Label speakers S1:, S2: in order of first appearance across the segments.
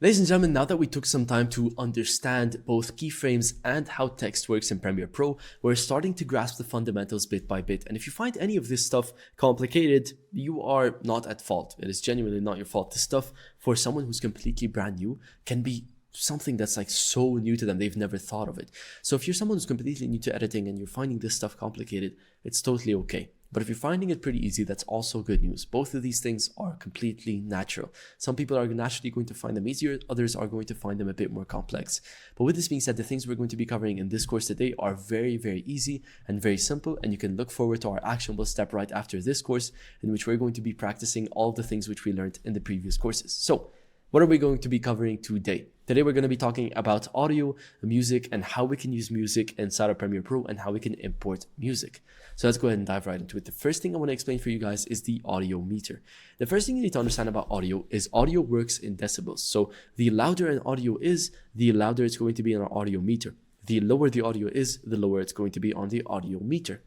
S1: Ladies and gentlemen, now that we took some time to understand both keyframes and how text works in Premiere Pro, we're starting to grasp the fundamentals bit by bit. And if you find any of this stuff complicated, you are not at fault. It is genuinely not your fault. This stuff, for someone who's completely brand new, can be something that's like so new to them, they've never thought of it. So if you're someone who's completely new to editing and you're finding this stuff complicated, it's totally okay. But if you're finding it pretty easy, that's also good news. Both of these things are completely natural. Some people are naturally going to find them easier, others are going to find them a bit more complex. But with this being said, the things we're going to be covering in this course today are very, very easy and very simple. And you can look forward to our actionable step right after this course, in which we're going to be practicing all the things which we learned in the previous courses. So what are we going to be covering today? Today, we're going to be talking about audio, music, and how we can use music inside of Premiere Pro and how we can import music. So let's go ahead and dive right into it. The first thing I want to explain for you guys is the audio meter. The first thing you need to understand about audio is audio works in decibels. So the louder an audio is, the louder it's going to be on our audio meter. The lower the audio is, the lower it's going to be on the audio meter.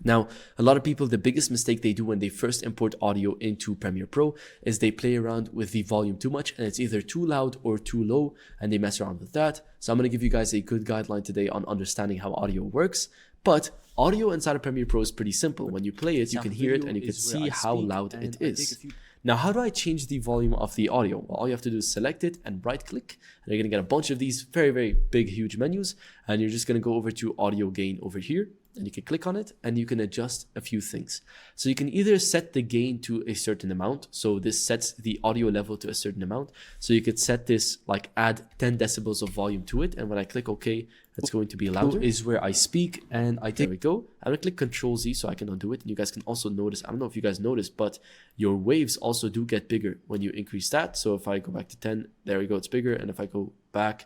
S1: Now, a lot of people, the biggest mistake they do when they first import audio into Premiere Pro is they play around with the volume too much, and it's either too loud or too low, and they mess around with that. So I'm going to give you guys a good guideline today on understanding how audio works. But audio inside of Premiere Pro is pretty simple. When you play it, you can hear it and you can see how loud it is. Now, how do I change the volume of the audio? Well, all you have to do is select it and right click, and you're going to get a bunch of these very, very big, huge menus. And you're just going to go over to audio gain over here, and you can click on it and you can adjust a few things. So you can either set the gain to a certain amount. So this sets the audio level to a certain amount. So you could set this, like add 10 decibels of volume to it. And when I click OK, it's going to be louder. Is where I speak and I take, there we go. I'm gonna click Control Z so I can undo it. And you guys can also notice, I don't know if you guys noticed, but your waves also do get bigger when you increase that. So if I go back to 10, there we go, it's bigger. And if I go back,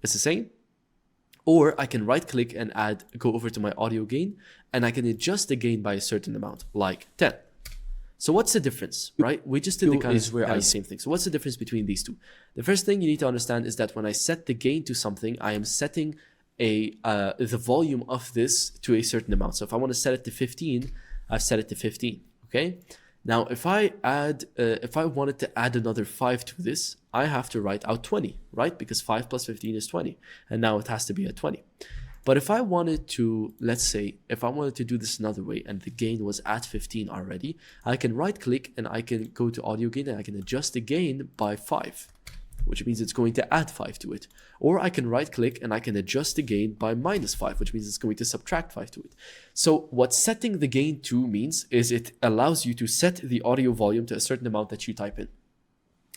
S1: it's the same. Or I can right click and go over to my audio gain, and I can adjust the gain by a certain amount, like 10. So what's the difference, right? We just did the kind of same thing. So what's the difference between these two? The first thing you need to understand is that when I set the gain to something, I am setting the volume of this to a certain amount. So if I want to set it to 15, I've set it to 15, okay? Now, if I wanted to add another 5 to this, I have to write out 20, right? Because 5 plus 15 is 20. And now it has to be at 20. But if I wanted to, let's say, if I wanted to do this another way and the gain was at 15 already, I can right click and I can go to audio gain and I can adjust the gain by 5, which means it's going to add 5 to it. Or I can right click and I can adjust the gain by -5, which means it's going to subtract 5 to it. So what setting the gain to means is it allows you to set the audio volume to a certain amount that you type in.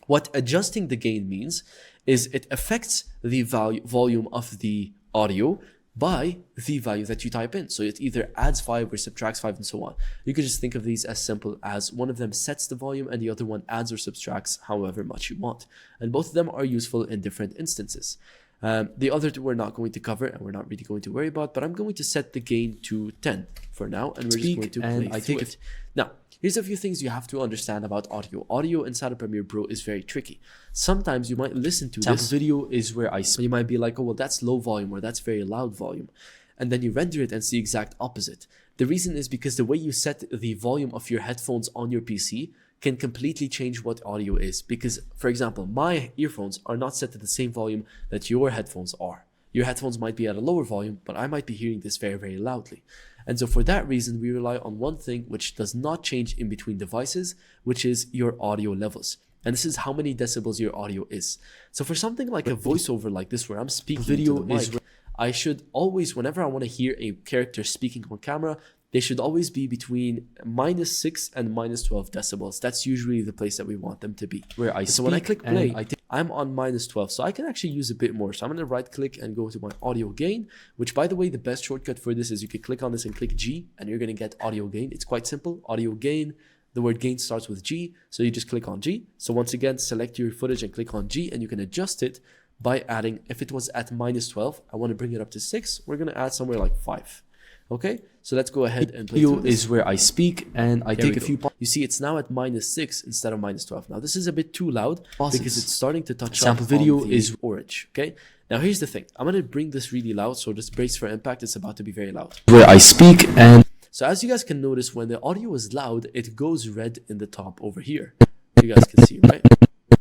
S1: What adjusting the gain means is it affects the volume of the audio by the value that you type in. So it either adds 5 or subtracts 5 and so on. You could just think of these as simple as one of them sets the volume and the other one adds or subtracts however much you want. And both of them are useful in different instances. The other two we're not going to cover and we're not really going to worry about, but I'm going to set the gain to 10 for now, and we're just going to play through it. Now, here's a few things you have to understand about audio. Audio inside of Premiere Pro is very tricky. Sometimes you might listen to this video is where you might be like, oh, well, that's low volume or that's very loud volume. And then you render it and see the exact opposite. The reason is because the way you set the volume of your headphones on your PC can completely change what audio is. Because, for example, my earphones are not set to the same volume that your headphones are. Your headphones might be at a lower volume, but I might be hearing this very, very loudly. And so for that reason, we rely on one thing which does not change in between devices, which is your audio levels. And this is how many decibels your audio is. So for something like a voiceover like this, where I'm speaking to the mic, I should always, whenever I want to hear a character speaking on camera, they should always be between -6 and -12 decibels. That's usually the place that we want them to be. So when I click play, I'm on -12. So I can actually use a bit more. So I'm going to right click and go to my audio gain, which, by the way, the best shortcut for this is you can click on this and click G, and you're going to get audio gain. It's quite simple. Audio gain. The word gain starts with G. So you just click on G. So once again, select your footage and click on G, and you can adjust it by adding, if it was at -12, I want to bring it up to 6. We're going to add somewhere like 5. Okay, so let's go ahead and play through this. Is where I speak and I take a few. You see, it's now at -6 instead of -12. Now, this is a bit too loud because it's starting to touch sample video is orange. Okay, now here's the thing. I'm going to bring this really loud, so just brace for impact. It's about to be very loud. Where I speak and. So as you guys can notice, when the audio is loud, it goes red in the top over here. You guys can see, right?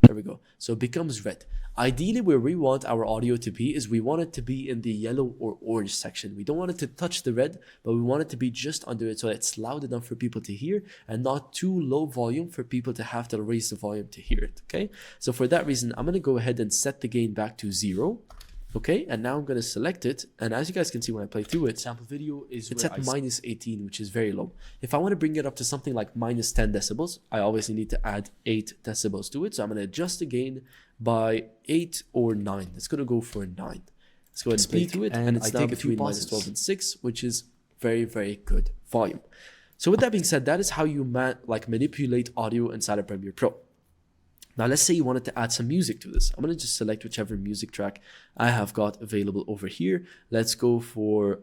S1: There we go. So it becomes red. Ideally, where we want our audio to be is we want it to be in the yellow or orange section. We don't want it to touch the red, but we want it to be just under it so that it's loud enough for people to hear and not too low volume for people to have to raise the volume to hear it, okay? So for that reason, I'm gonna go ahead and set the gain back to 0. Okay, and now I'm going to select it, and as you guys can see when I play through it, sample video is it's at minus 18, which is very low. If I want to bring it up to something like minus 10 decibels, I obviously need to add 8 decibels to it, so I'm going to adjust the gain by 8 or 9. It's going to go for 9. Let's go ahead and play through it, and it's now between minus 12 and 6, which is very, very good volume. So with that being said, that is how you manipulate audio inside of Premiere Pro. Now, let's say you wanted to add some music to this. I'm going to just select whichever music track I have got available over here. Let's go for,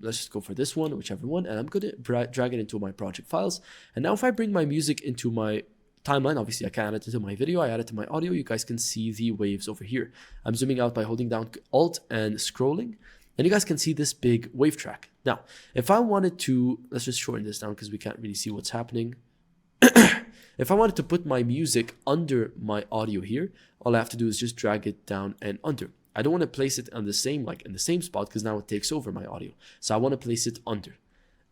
S1: let's just go for this one, whichever one. And I'm going to drag it into my project files. And now if I bring my music into my timeline, obviously I can add it to my video. I add it to my audio. You guys can see the waves over here. I'm zooming out by holding down Alt and scrolling. And you guys can see this big wave track. Now, if I wanted to, let's just shorten this down because we can't really see what's happening. If I wanted to put my music under my audio here, all I have to do is just drag it down and under. I don't want to place it on the same, in the same spot because now it takes over my audio. So I want to place it under.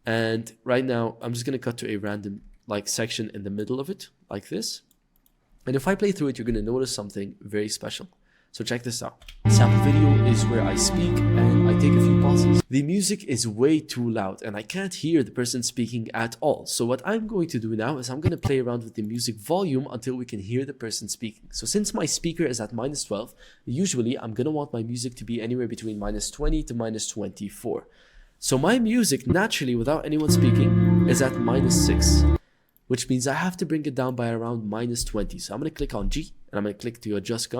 S1: And right now, I'm just going to cut to a random section in the middle of it, like this. And if I play through it, you're going to notice something very special. So check this out. Sample video is where I speak and I take a few pauses. The music is way too loud and I can't hear the person speaking at all. So what I'm going to do now is I'm going to play around with the music volume until we can hear the person speaking. So since my speaker is at minus 12, usually I'm going to want my music to be anywhere between minus 20 to minus 24. So my music naturally without anyone speaking is at minus 6. Which means I have to bring it down by around minus 20. So I'm going to click on G and I'm going to click to adjust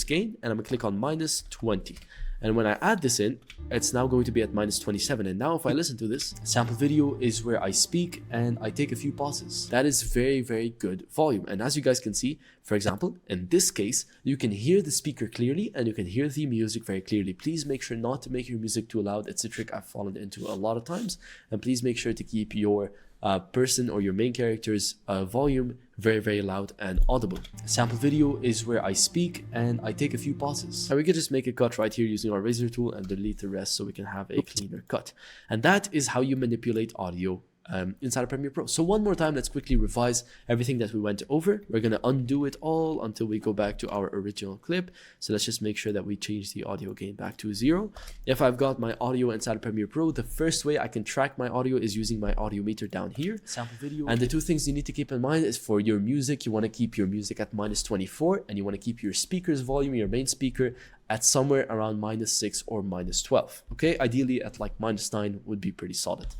S1: gain and I'm going to click on minus 20. And when I add this in, it's now going to be at minus 27. And now if I listen to this, sample video is where I speak and I take a few pauses. That is very, very good volume. And as you guys can see, for example, in this case, you can hear the speaker clearly and you can hear the music very clearly. Please make sure not to make your music too loud. It's a trick I've fallen into a lot of times. And please make sure to keep your person or your main character's volume very, very loud and audible. Sample video is where I speak and I take a few pauses. And we can just make a cut right here using our razor tool and delete the rest so we can have a cleaner cut. And that is how you manipulate audio inside of Premiere Pro. So one more time, let's quickly revise everything that we went over. We're going to undo it all until we go back to our original clip. So let's just make sure that we change the audio gain back to 0. If I've got my audio inside of Premiere Pro, the first way I can track my audio is using my audio meter down here. Sample video. And the two things you need to keep in mind is for your music, you want to keep your music at minus 24 and you want to keep your speaker's volume, your main speaker, at somewhere around minus 6 or minus 12. Okay, ideally at minus 9 would be pretty solid.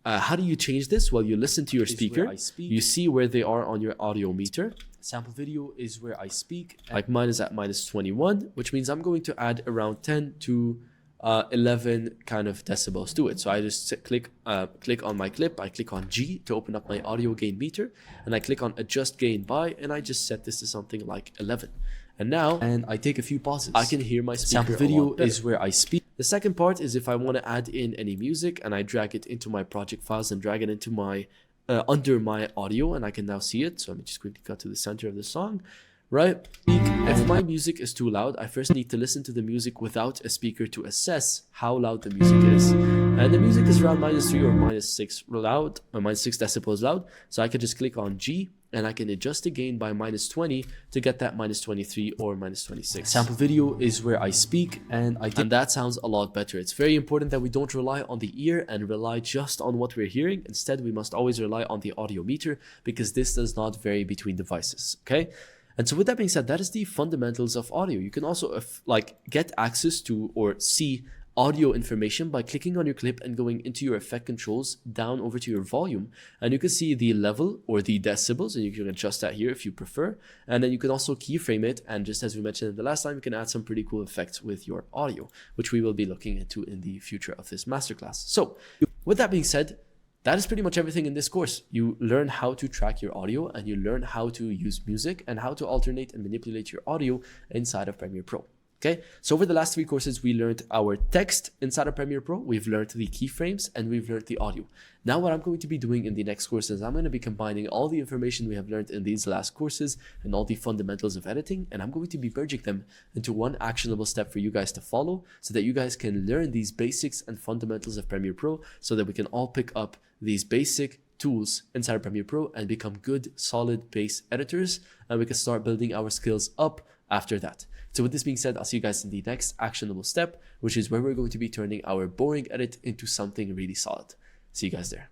S1: How do you change this? Well, you listen to your speaker, you see where they are on your audio meter. Sample video is where I speak. Mine is at minus 21, which means I'm going to add around 10 to 11 kind of decibels to it. So I just click on my clip, I click on G to open up my audio gain meter, and I click on adjust gain by, and I just set this to something like 11. And now, I take a few pauses. I can hear my speaker. Sample video is where I speak. The second part is if I want to add in any music and I drag it into my project files and drag it into my under my audio, and I can now see it. So let me just quickly cut to the center of the song. Right? If my music is too loud, I first need to listen to the music without a speaker to assess how loud the music is. And the music is around minus 3 or minus 6 loud, or minus 6 decibels loud. So I can just click on G and I can adjust the gain by minus 20 to get that minus 23 or minus 26. Sample video is where I speak and that sounds a lot better. It's very important that we don't rely on the ear and rely just on what we're hearing. Instead, we must always rely on the audio meter because this does not vary between devices, okay? And so with that being said, that is the fundamentals of audio. You can also get access to or see audio information by clicking on your clip and going into your effect controls down over to your volume, and you can see the level or the decibels, and you can adjust that here if you prefer. And then you can also keyframe it, and just as we mentioned in the last time, you can add some pretty cool effects with your audio, which we will be looking into in the future of this masterclass. So with that being said, that is pretty much everything in this course. You learn how to track your audio and you learn how to use music and how to alternate and manipulate your audio inside of Premiere Pro. Okay, so over the last 3 courses, we learned our text inside of Premiere Pro, we've learned the keyframes, and we've learned the audio. Now what I'm going to be doing in the next courses, I'm going to be combining all the information we have learned in these last courses and all the fundamentals of editing, and I'm going to be merging them into one actionable step for you guys to follow so that you guys can learn these basics and fundamentals of Premiere Pro so that we can all pick up these basic tools inside of Premiere Pro and become good, solid base editors, and we can start building our skills up after that. So with this being said, I'll see you guys in the next actionable step, which is where we're going to be turning our boring edit into something really solid. See you guys there.